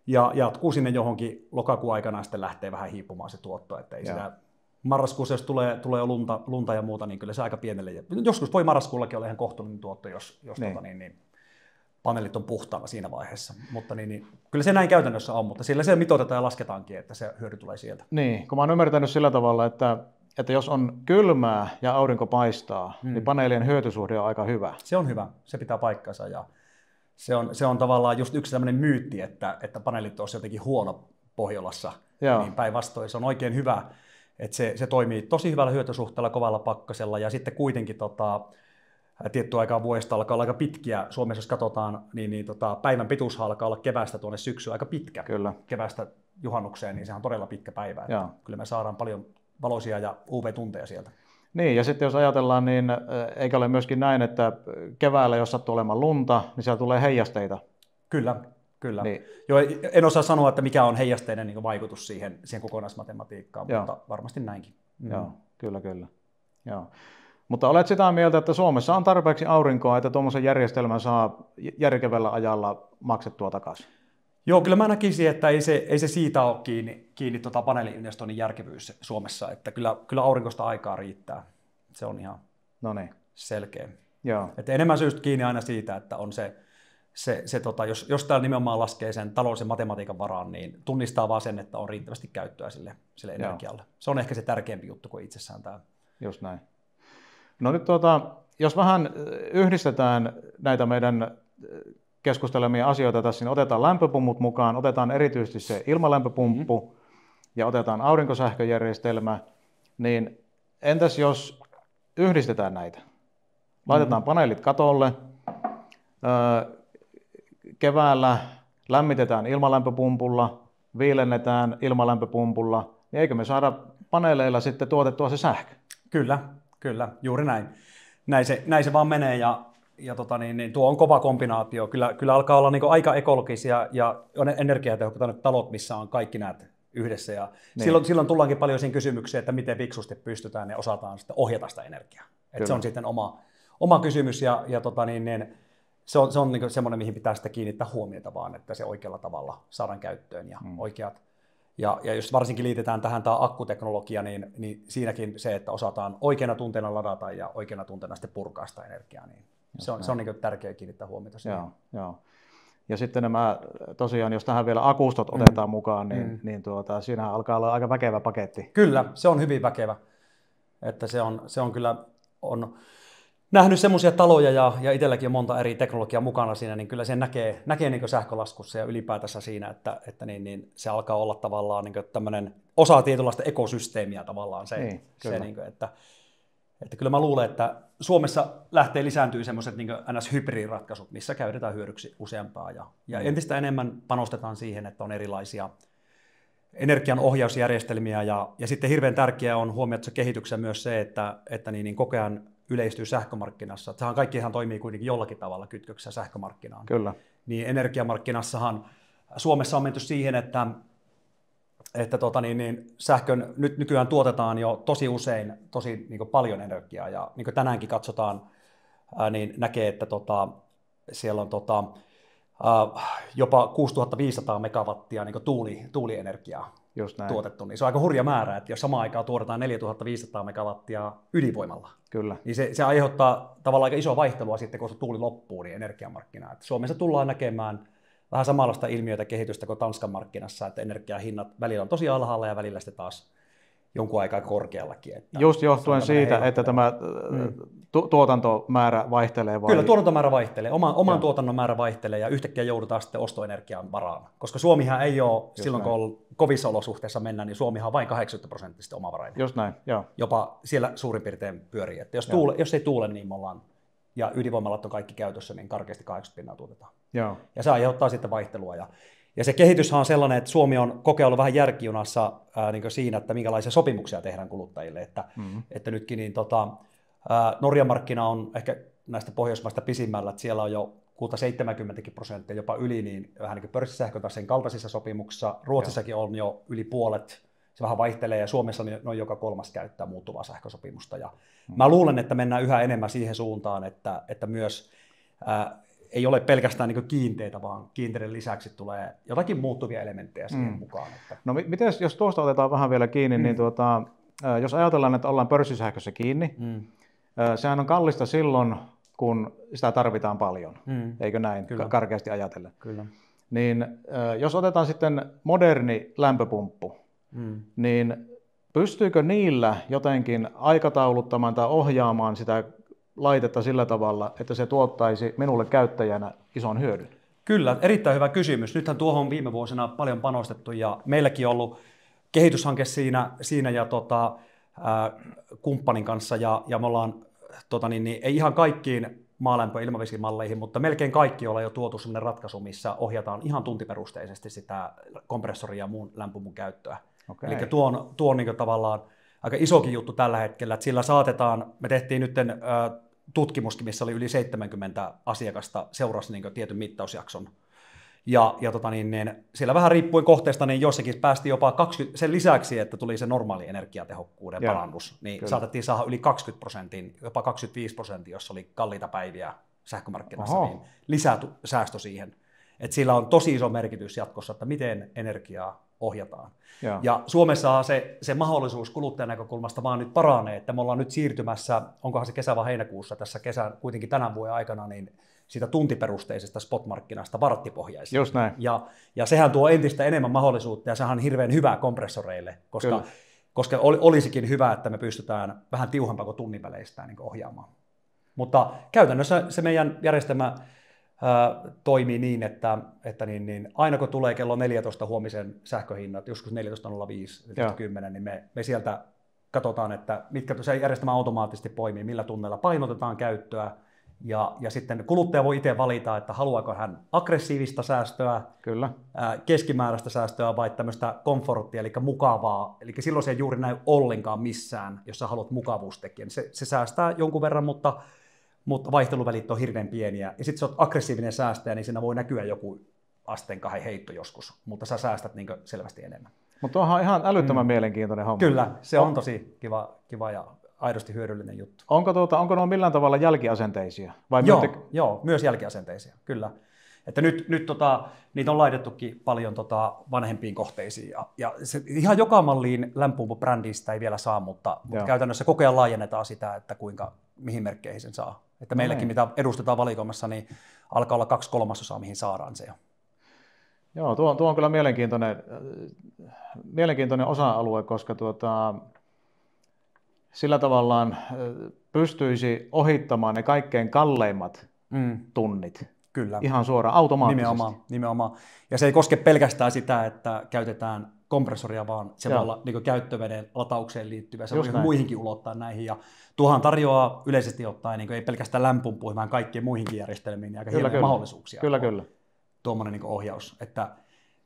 Ja jatkuu sinne johonkin lokakuun aikana, sitten lähtee vähän hiipumaan se tuotto, että ei sitä marraskuussa, jos tulee jo lunta ja muuta, niin kyllä se aika pienelle. Joskus voi marraskuullakin olla ihan kohtuullinen tuotto, jos paneelit on puhtaana siinä vaiheessa. Mutta kyllä se näin käytännössä on, mutta sillä se mitoitetaan ja lasketaankin, että se hyöty tulee sieltä. Niin, kun mä oon ymmärtänyt sillä tavalla, että jos on kylmää ja aurinko paistaa, niin paneelien hyötysuhde on aika hyvä. Se on hyvä, se pitää paikkansa ja se on tavallaan just yksi tämmöinen myytti, että paneelit olisi jotenkin huono Pohjolassa. Niin päinvastoin se on oikein hyvä, että se toimii tosi hyvällä hyötysuhteella, kovalla pakkasella ja sitten kuitenkin tiettyä aikaa vuodesta alkaa olla aika pitkiä. Suomessa jos katsotaan, niin päivän pituus alkaa olla keväästä tuonne syksyyn aika pitkä. Kyllä. Keväästä juhannukseen, niin se on todella pitkä päivä. Että kyllä me saadaan paljon valoisia ja UV-tunteja sieltä. Niin, ja sitten jos ajatellaan, niin eikä ole myöskin näin, että keväällä, jos sattuu olemaan lunta, niin siellä tulee heijasteita. Kyllä. Niin. Joo, en osaa sanoa, että mikä on heijasteinen niin vaikutus siihen kokonaismatematiikkaan, mutta varmasti näinkin. Joo, kyllä. Joo. Mutta olet sitä mieltä, että Suomessa on tarpeeksi aurinkoa, että tuommoisen järjestelmän saa järkevällä ajalla maksettua takaisin? Joo, kyllä mä näkisin, että ei se siitä ole kiinni paneeli-investoinnin järkevyys Suomessa, että kyllä aurinkosta aikaa riittää. Se on ihan selkeä. Joo. Että enemmän syystä kiinni aina siitä, että on jos täällä nimenomaan laskee sen taloudellisen matematiikan varaan, niin tunnistaa vaan sen, että on riittävästi käyttöä sille energialle. Se on ehkä se tärkeämpi juttu kuin itsessään tämä. Just näin. No nyt jos vähän yhdistetään näitä meidän keskustelemia asioita tässä, niin otetaan lämpöpumput mukaan, otetaan erityisesti se ilmalämpöpumppu ja otetaan aurinkosähköjärjestelmä, niin entäs jos yhdistetään näitä? Laitetaan paneelit katolle, keväällä lämmitetään ilmalämpöpumpulla, viilennetään ilmalämpöpumpulla, niin eikö me saada paneeleilla sitten tuotettua se sähkö? Kyllä, juuri näin. Näin se vaan menee ja tuo on kova kombinaatio. Kyllä alkaa olla niin aika ekologisia ja energiatehokkaita talot, missä on kaikki näet yhdessä. Ja silloin tullaankin paljon siihen kysymykseen, että miten fiksusti pystytään ja osataan sitten ohjata sitä energiaa. Se on sitten oma kysymys ja se on niin semmoinen, mihin pitää sitten kiinnittää huomiota vaan, että se oikealla tavalla saadaan käyttöön ja oikeat. Ja jos varsinkin liitetään tähän tämä akkuteknologia, niin siinäkin se, että osataan oikeana tunteena ladata ja oikeana tunteena sitten purkaa sitä energiaa, niin se on niin tärkeää kiinnittää huomiota siihen. Joo. Ja sitten nämä, tosiaan, jos tähän vielä akustot otetaan mukaan, niin siinä alkaa olla aika väkevä paketti. Kyllä, se on hyvin väkevä. Että se on kyllä, on nähnyt semmoisia taloja ja itselläkin on monta eri teknologiaa mukana siinä, niin kyllä se näkee niin sähkölaskussa ja ylipäätänsä siinä, että se alkaa olla tavallaan niin tämmöinen osa tietynlaista ekosysteemiä tavallaan se niin että kyllä mä luulen, että Suomessa lähtee lisääntyy semmoiset niin NS-hybridiratkaisut, missä käytetään hyödyksi useampaa ja entistä enemmän panostetaan siihen, että on erilaisia energian ohjausjärjestelmiä ja sitten hirveän tärkeää on huomioida kehityksessä myös se, että koko ajan yleistyy sähkömarkkinassa. Sehän kaikkihan toimii kuitenkin jollakin tavalla kytköksessä sähkömarkkinaan. Kyllä. Niin energiamarkkinassahan Suomessa on menty siihen, että sähkön nyt nykyään tuotetaan jo tosi usein tosi niin paljon energiaa ja niin kuin tänäänkin katsotaan, niin näkee, että siellä on jopa 6500 megawattia niin tuulienergiaa Just näin. tuotettu, niin se on aika hurja määrä, että jos samaan aikaan tuotetaan 4500 megawattia ydinvoimalla, Kyllä. niin se aiheuttaa tavallaan aika isoa vaihtelua sitten, kun se tuuli loppuu, niin energiamarkkinaa. Että Suomessa tullaan näkemään vähän samanlaista ilmiötä kehitystä kuin Tanskan markkinassa, että energiahinnat välillä on tosi alhaalla ja välillä sitten taas jonkun aikaa korkeallakin. Että just johtuen siitä, että tämä tuotantomäärä vaihtelee. Vai? Kyllä, tuotantomäärä vaihtelee, oman tuotannon määrä vaihtelee ja yhtäkkiä joudutaan sitten ostoenergian varaan. Koska Suomihan ei ole, just silloin näin. Kun kovissa olosuhteissa mennään, niin Suomihan on vain 80% omavarainen. Just näin, joo. Jopa siellä suurin piirtein pyörii. Että jos ei tuule, niin me ollaan, ja ydinvoimalat on kaikki käytössä, niin karkeasti 80% tuotetaan. Joo. Ja se aiheuttaa sitten vaihtelua. Ja se kehityshän on sellainen, että Suomi on kokeillut vähän järkijunassa niin siinä, että minkälaisia sopimuksia tehdään kuluttajille. Että nytkin niin, Norjan markkina on ehkä näistä Pohjoismaista pisimmällä, että siellä on jo 70%, jopa yli, niin vähän niin kuin pörssisähkön tai sen kaltaisissa sopimuksissa. Ruotsissakin on jo yli puolet, se vähän vaihtelee, ja Suomessa noin joka kolmas käyttää muuttuvaa sähkösopimusta. Ja mä luulen, että mennään yhä enemmän siihen suuntaan, että myös ei ole pelkästään niin kiinteitä, vaan kiinteiden lisäksi tulee jotakin muuttuvia elementtejä siihen mukaan. Että... No miten, jos tuosta otetaan vähän vielä kiinni, niin jos ajatellaan, että ollaan pörssisähkössä kiinni, sehän on kallista silloin, kun sitä tarvitaan paljon, eikö näin, karkeasti ajatellen. Kyllä. Niin jos otetaan sitten moderni lämpöpumppu, niin pystyykö niillä jotenkin aikatauluttamaan tai ohjaamaan sitä laitetta sillä tavalla, että se tuottaisi minulle käyttäjänä ison hyödyn? Kyllä, erittäin hyvä kysymys. Nythän tuohon on viime vuosina paljon panostettu ja meilläkin on ollut kehityshanke siinä ja kumppanin kanssa ja me ollaan ei ihan kaikkiin maalämpö- ja ilmavesimalleihin, mutta melkein kaikki ollaan jo tuotu sellainen ratkaisu, missä ohjataan ihan tuntiperusteisesti sitä kompressoria ja muun lämpöpumpun käyttöä. Okay. Eli tuo on niin tavallaan aika isokin juttu tällä hetkellä, että sillä saatetaan, me tehtiin nyt tutkimuskin, missä oli yli 70 asiakasta, seurasi niin tietyn mittausjakson. Ja siellä vähän riippuen kohteesta, niin jossakin päästiin jopa 20, sen lisäksi, että tuli se normaali energiatehokkuuden parannus, niin kyllä. Saatettiin saada yli 20%, jopa 25%, jos oli kalliita päiviä sähkömarkkinassa, niin lisää säästö siihen. Et sillä on tosi iso merkitys jatkossa, että miten energiaa ohjataan. Ja Suomessa se mahdollisuus kuluttajan näkökulmasta vaan nyt paranee, että me ollaan nyt siirtymässä, onkohan se kesä vai heinäkuussa tässä kesän kuitenkin tänä vuoden aikana, niin siitä tuntiperusteisesta spot-markkinasta varttipohjaiseen. Just näin. Ja sehän tuo entistä enemmän mahdollisuutta ja sehän on hirveän hyvä kompressoreille, koska olisikin hyvä, että me pystytään vähän tiuhempaa kuin tunnin väleistä niin ohjaamaan. Mutta käytännössä se meidän järjestelmä toimii niin, että aina kun tulee kello 14 huomisen sähköhinnat, joskus 14.05, niin me sieltä katsotaan, että mitkä se järjestelmä automaattisesti poimii, millä tunneilla painotetaan käyttöä, ja sitten kuluttaja voi itse valita, että haluaako hän aggressiivista säästöä, kyllä. Keskimääräistä säästöä vai tämmöistä komforttia, eli mukavaa, eli silloin se ei juuri näy ollenkaan missään, jos sä haluat mukavuustekijän. Se säästää jonkun verran, mutta vaihteluvälit on hirveän pieniä. Ja sitten sä oot aggressiivinen säästäjä, niin siinä voi näkyä joku asteen 2 heitto joskus, mutta sä säästät niin selvästi enemmän. Mutta onhan ihan älyttömän mielenkiintoinen homma. Kyllä, se on tosi kiva ja aidosti hyödyllinen juttu. Onko ne millään tavalla jälkiasenteisia? Vai joo, myös jälkiasenteisia, kyllä. Että nyt niitä on laitettukin paljon vanhempiin kohteisiin. Ja se, ihan joka malliin lämpöpumppubrändiistä ei vielä saa, mutta käytännössä koko ajan laajennetaan sitä, että mihin merkkeihin sen saa. Että meilläkin, mitä edustetaan valikoimassa, niin alkaa olla 2/3, mihin saadaan se jo. Joo, tuo on kyllä mielenkiintoinen osa-alue, koska sillä tavallaan pystyisi ohittamaan ne kaikkein kalleimmat tunnit. Kyllä. Ihan suoraan automaattisesti. Nimenomaan. Ja se ei koske pelkästään sitä, että käytetään kompressoria, vaan se voi olla niin käyttöveden lataukseen liittyvä. Se voi muihinkin ulottaa näihin. Ja tuohan tarjoaa yleisesti ottaen niin ei pelkästään lämpöpumppuihin, vaan kaikkien muihinkin järjestelmiin niin aika hienoja mahdollisuuksia. Kyllä. Tuommoinen niin ohjaus. Että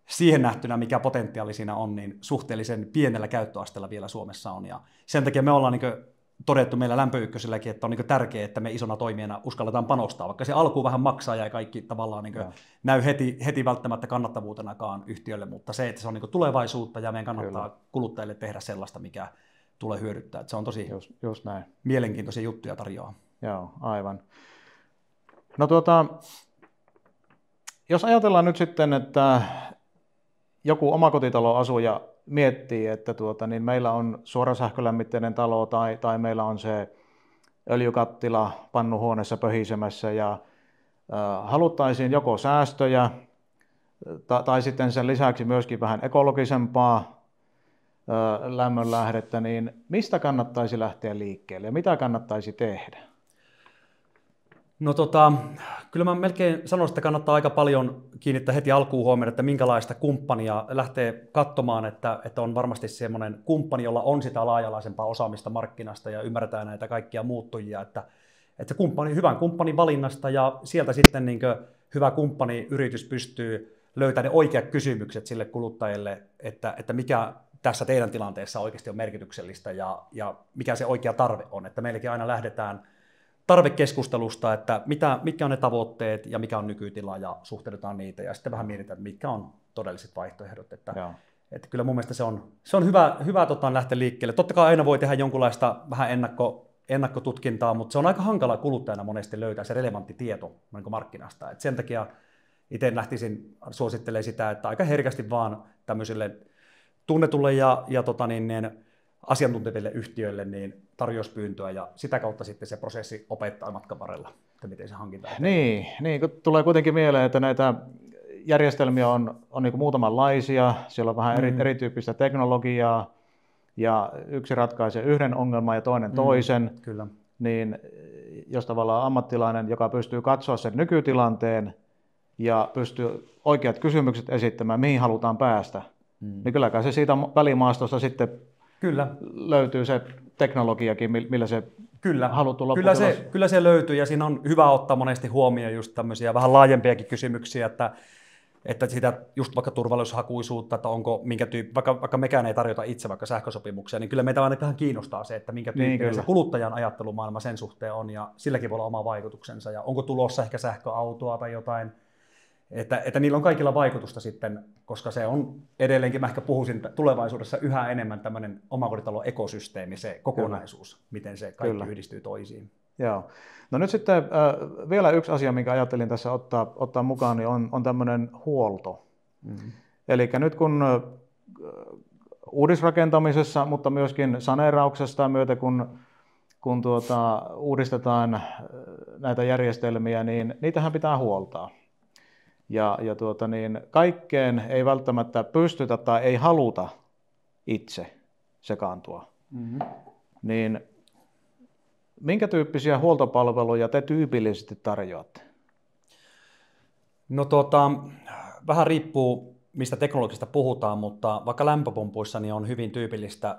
siihen nähtynä, mikä potentiaali siinä on, niin suhteellisen pienellä käyttöasteella vielä Suomessa on. Ja sen takia me ollaan todettu meillä Lämpö-ykköselläkin, että on tärkeää, että me isona toimijana uskalletaan panostaa, vaikka se alkuun vähän maksaa ja kaikki tavallaan näy heti välttämättä kannattavuutenakaan yhtiölle, mutta se, että se on tulevaisuutta ja meidän kannattaa kuluttajille tehdä sellaista, mikä tulee hyödyttää. Että se on tosi just näin. Mielenkiintoisia juttuja tarjoaa. Joo, aivan. No jos ajatellaan nyt sitten, että joku omakotitaloasuja miettii, että niin meillä on suorasähkölämmitteinen talo tai meillä on se öljykattila pannuhuoneessa pöhisemässä ja haluttaisiin joko säästöjä tai sitten sen lisäksi myöskin vähän ekologisempaa lämmönlähdettä, niin mistä kannattaisi lähteä liikkeelle ja mitä kannattaisi tehdä? No kyllä mä melkein sanoisin, että kannattaa aika paljon kiinnittää heti alkuun huomioon, että minkälaista kumppania lähtee katsomaan, että on varmasti semmoinen kumppani, jolla on sitä laaja-alaisempaa osaamista markkinasta ja ymmärretään näitä kaikkia muuttujia, että se hyvän kumppanin valinnasta ja sieltä sitten niin hyvä kumppaniyritys pystyy löytämään ne oikeat kysymykset sille kuluttajille, että mikä tässä teidän tilanteessa oikeasti on merkityksellistä ja mikä se oikea tarve on, että meilläkin aina lähdetään tarvekeskustelusta, että mitkä on ne tavoitteet ja mikä on nykytila ja suhteutetaan niitä ja sitten vähän mietitään, että mitkä on todelliset vaihtoehdot. Että kyllä mun mielestä se on hyvä lähteä liikkeelle. Totta kai aina voi tehdä jonkunlaista vähän ennakkotutkintaa, mutta se on aika hankala kuluttajana monesti löytää se relevantti tieto markkinasta. Et sen takia itse suosittelen sitä, että aika herkästi vaan tämmöisille tunnetulle ja asiantunteville yhtiöille niin tarjouspyyntöä ja sitä kautta sitten se prosessi opettaa matkan varrella, että miten se hankitaan. Niin, kun tulee kuitenkin mieleen, että näitä järjestelmiä on niin kuin muutamanlaisia, siellä on vähän erityyppistä teknologiaa ja yksi ratkaisee yhden ongelman ja toinen toisen, kyllä. Niin jos tavallaan ammattilainen, joka pystyy katsoa sen nykytilanteen ja pystyy oikeat kysymykset esittämään, mihin halutaan päästä, niin kylläkään se siitä välimaastosta sitten löytyy se teknologiakin, millä se haluttu lopputulos. Kyllä se löytyy ja siinä on hyvä ottaa monesti huomioon just tämmöisiä vähän laajempiakin kysymyksiä, että sitä just vaikka turvallisuushakuisuutta, että onko minkä tyyppi, vaikka mekään ei tarjota itse vaikka sähkösopimuksia, niin kyllä meitä ainakaan kiinnostaa se, että minkä tyyppinen se kuluttajan ajattelumaailma sen suhteen on ja silläkin voi olla oma vaikutuksensa ja onko tulossa ehkä sähköautoa tai jotain. Että niillä on kaikilla vaikutusta sitten, koska se on edelleenkin, mä ehkä puhuisin tulevaisuudessa yhä enemmän tämmöinen omakotitalon ekosysteemi, se kokonaisuus, miten se kaikki yhdistyy toisiin. Joo. No nyt sitten vielä yksi asia, minkä ajattelin tässä ottaa mukaan, niin on tämmöinen huolto. Eli nyt kun uudisrakentamisessa, mutta myöskin saneerauksesta myötä, kun uudistetaan näitä järjestelmiä, niin niitähän pitää huoltaa. Ja kaikkeen ei välttämättä pystytä tai ei haluta itse sekaantua. Niin minkä tyyppisiä huoltopalveluja te tyypillisesti tarjoatte? No vähän riippuu mistä teknologista puhutaan, mutta vaikka lämpöpumpuissa niin on hyvin tyypillistä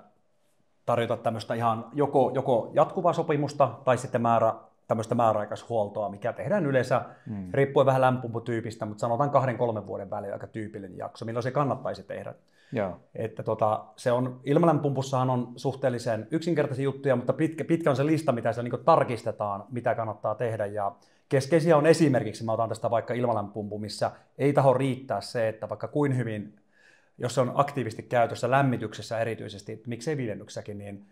tarjota tämmöistä ihan joko jatkuvaa sopimusta tai sitten tämmöistä määräaikaishuoltoa, mikä tehdään yleensä, riippuen vähän lämpöpumputyypistä, mutta sanotaan 2-3 vuoden välein aika tyypillinen jakso, milloin se kannattaisi tehdä. Joo. Että se on, ilmalämpöpumpussahan on suhteellisen yksinkertaisia juttuja, mutta pitkä on se lista, mitä se niin tarkistetaan, mitä kannattaa tehdä. Ja keskeisiä on esimerkiksi, mä otan tästä vaikka ilmalämpöpumpu, missä ei taho riittää se, että vaikka kuin hyvin, jos se on aktiivisesti käytössä lämmityksessä erityisesti, miksei viidennyksessäkin, niin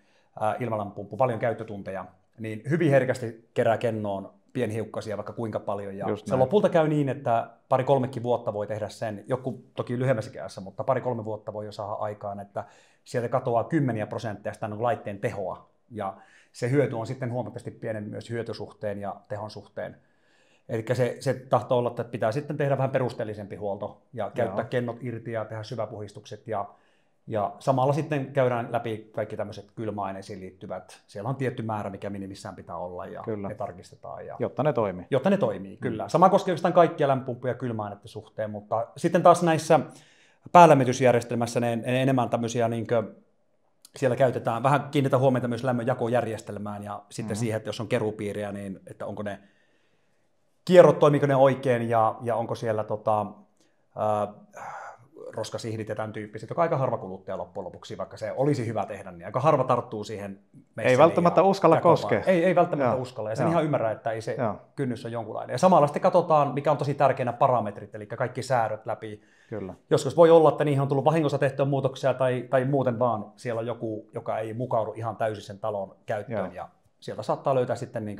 ilmalämpöpumppu, paljon käyttötunteja, niin hyvin herkästi kerää kennoon pienhiukkasia vaikka kuinka paljon. Ja se lopulta käy niin, että 2-3 vuotta voi tehdä sen, joku toki lyhyemmässäkin ajassa, mutta 2-3 vuotta voi jo saada aikaan, että sieltä katoaa 10% sitä laitteen tehoa. Ja se hyöty on sitten huomattavasti pienempi myös hyötysuhteen ja tehon suhteen. Eli se tahtoo olla, että pitää sitten tehdä vähän perusteellisempi huolto ja käyttää kennot irti ja tehdä syväpuhdistukset ja samalla sitten käydään läpi kaikki tämmöiset kylmäaineisiin liittyvät. Siellä on tietty määrä, mikä minimissään pitää olla ja ne tarkistetaan. Jotta ne toimii. Jotta ne toimii, kyllä. Sama koskee oikeastaan kaikkia lämpöpumppuja kylmäainetta suhteen, mutta sitten taas näissä päälämmitysjärjestelmässä ne enemmän tämmöisiä, siellä käytetään, vähän kiinnitetään huomiota myös lämmönjakojärjestelmään ja sitten siihen, että jos on kerupiiriä, niin että onko ne kierrot, toimiko ne oikein ja onko siellä roskasihdit ja tämän tyyppiset, joka aika harva kuluttaja loppujen lopuksi, vaikka se olisi hyvä tehdä, niin aika harva tarttuu siihen. Ei välttämättä uskalla koskea. Ei välttämättä uskalla, ja sen ihan ymmärrä, että ei se kynnys on jonkunlainen. Ja samalla sitten katsotaan, mikä on tosi tärkeänä parametrit, eli kaikki säädöt läpi. Kyllä. Joskus voi olla, että niihin on tullut vahingossa tehtyä muutoksia tai muuten vaan siellä on joku, joka ei mukaudu ihan täysin sen talon käyttöön, ja sieltä saattaa löytää sitten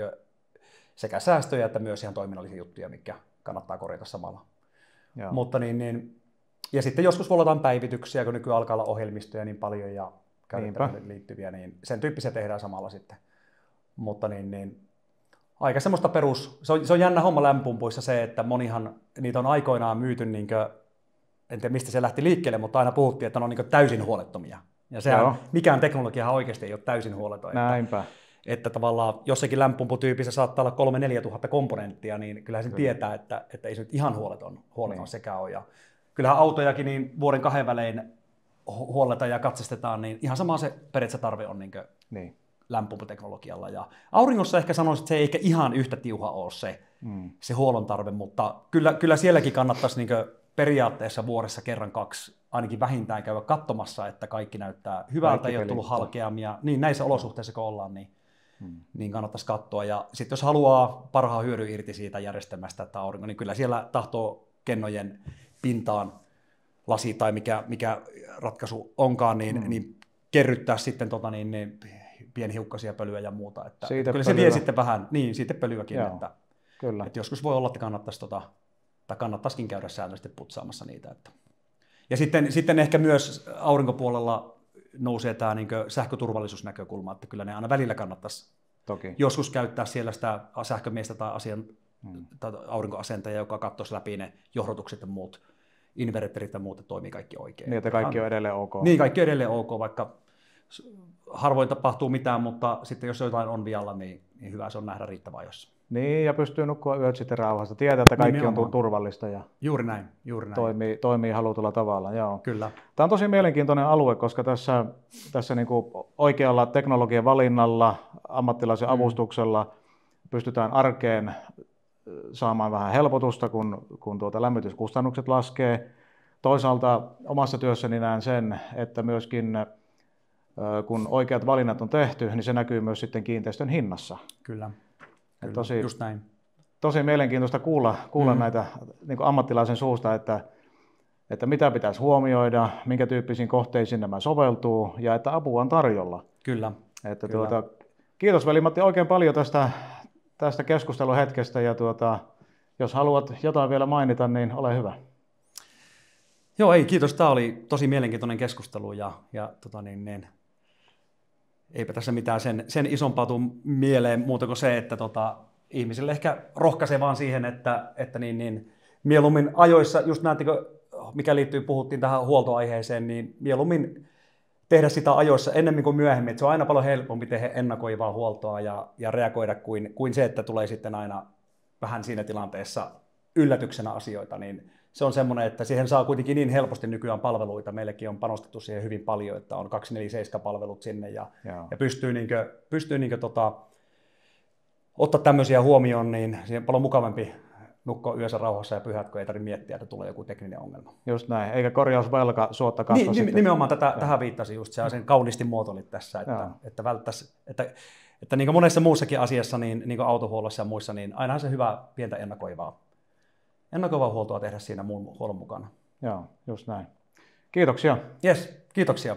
sekä säästöjä että myös ihan toiminnallisia juttuja, mitkä kannattaa korjata samalla. Mutta Ja sitten joskus voi olla jotain päivityksiä, kun nykyään alkaa olla ohjelmistoja niin paljon ja käytettävyyteen liittyviä, niin sen tyyppisiä tehdään samalla sitten. Mutta aika semmoista se on jännä homma lämpöpumpuissa se, että monihan niitä on aikoinaan myyty, en tiedä mistä se lähti liikkeelle, mutta aina puhuttiin, että ne on täysin huolettomia. Ja sehän, mikään teknologiahan oikeasti ei ole täysin huoleton. Näinpä. Että tavallaan jossakin lämpöpumputyypissä saattaa olla 3-4 tuhatta komponenttia, niin kyllähän sen tietää, että ei se nyt ihan huoleton sekään ole. Ja kyllähän autojakin niin vuoden 2 välein huolletaan ja katsastetaan, niin ihan sama se periaatteessa tarve on lämpöpumputeknologialla. Ja auringossa ehkä sanoisin, että se ei ehkä ihan yhtä tiuha ole se huollon tarve, mutta kyllä sielläkin kannattaisi periaatteessa vuodessa 1-2 ainakin vähintään käydä katsomassa, että kaikki näyttää hyvältä, ei ole tullut halkeamia. Niin näissä olosuhteissa kun ollaan, niin kannattaisi katsoa. Ja sitten jos haluaa parhaan hyödyn irti siitä järjestelmästä, että aurinko, niin kyllä siellä tahtoo kennojen pintaan lasi tai mikä ratkaisu onkaan, niin kerryttää sitten pienhiukkasia, pölyä ja muuta. Että kyllä se vie sitten vähän, sitten pölyäkin. Että joskus voi olla, että kannattaisikin käydä säännöllisesti putsaamassa niitä. Ja sitten ehkä myös aurinkopuolella nousee tämä sähköturvallisuusnäkökulma, että kyllä ne aina välillä kannattaisi joskus käyttää siellä sitä sähkömiestä tai aurinkoasentajaa, joka katsoisi läpi ne johdotukset ja muut, inverterit ja muut, että toimii kaikki oikein. Niin, että kaikki on edelleen ok. Niin, kaikki on edelleen ok, vaikka harvoin tapahtuu mitään, mutta sitten jos jotain on vialla, niin hyvä se on nähdä riittävää jossain. Niin, ja pystyy nukkua yöt sitten rauhassa. Tietää, että kaikki on turvallista ja juuri näin. Toimii halutulla tavalla. Joo. Kyllä. Tämä on tosi mielenkiintoinen alue, koska tässä niin kuin oikealla teknologian valinnalla, ammattilaisen avustuksella pystytään arkeen saamaan vähän helpotusta, kun lämmityskustannukset laskee. Toisaalta omassa työssäni näen sen, että myöskin kun oikeat valinnat on tehty, niin se näkyy myös sitten kiinteistön hinnassa. Kyllä. Just näin. Tosi mielenkiintoista kuulla näitä niin kuin ammattilaisen suusta, että mitä pitäisi huomioida, minkä tyyppisiin kohteisiin nämä soveltuu ja että apua on tarjolla. Kyllä. Kiitos veli-Matti oikein paljon tästä keskusteluhetkestä ja jos haluat jotain vielä mainita, niin ole hyvä. Joo, kiitos. Tämä oli tosi mielenkiintoinen keskustelu ja eipä tässä mitään sen isompaa tule mieleen muuta kuin se, että ihmisille ehkä rohkaisee vaan siihen, että mieluummin ajoissa, just näettekö, mikä puhuttiin tähän huoltoaiheeseen, niin mieluummin tehdä sitä ajoissa ennemmin kuin myöhemmin. Että se on aina paljon helpompi tehdä ennakoivaa huoltoa ja reagoida kuin se, että tulee sitten aina vähän siinä tilanteessa yllätyksenä asioita, niin se on semmoinen, että siihen saa kuitenkin niin helposti nykyään palveluita. Meillekin on panostettu siihen hyvin paljon, että on 24/7-palvelut sinne ja pystyy ottaa tämmöisiä huomioon, niin siihen on paljon mukavampi nukkua yössä rauhassa ja pyhät, kun ei tarvitse miettiä, että tulee joku tekninen ongelma. Just näin, eikä korjausvelka suotta kasva sitten. Nimenomaan tähän viittasin just sen kauniisti muotoilit tässä, että välttäisi, että niin kuin monessa muussakin asiassa, niin kuin autohuollossa ja muissa, niin ainahan se hyvä pientä ennakoivaa huoltoa tehdä siinä muun huollon mukana. Joo, just näin. Kiitoksia. Yes, kiitoksia.